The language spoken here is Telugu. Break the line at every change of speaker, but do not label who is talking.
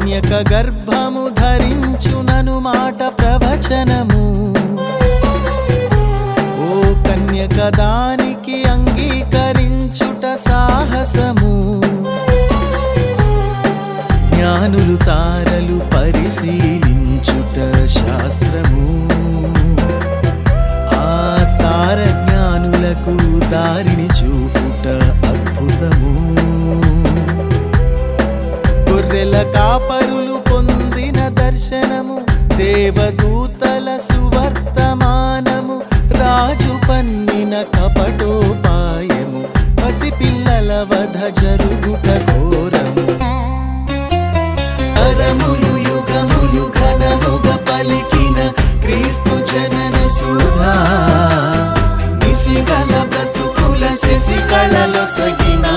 కన్యక గర్భము ధరించునను మాట ప్రవచనము. ఓ కన్యక దానికి అంగీకరించుట సాహసము. జ్ఞానులు తారలు పరిశీలించుట శాస్త్రము. ఆ తార జ్ఞానులకు దారిని చూపుట అద్భుతము. గొర్రెల కాపరులు పొందిన దర్శనము, దేవదూతల సువర్తమానము, రాజు పన్నిన కపటోపాయము, పసిపిల్లల వధ జరుగుట ఘోరము. తరములు యుగములు ఘనముగ పలికిన క్రీస్తు జనన సుధా, నిసిగల బ్రతుకుల శశి కళలో సగిన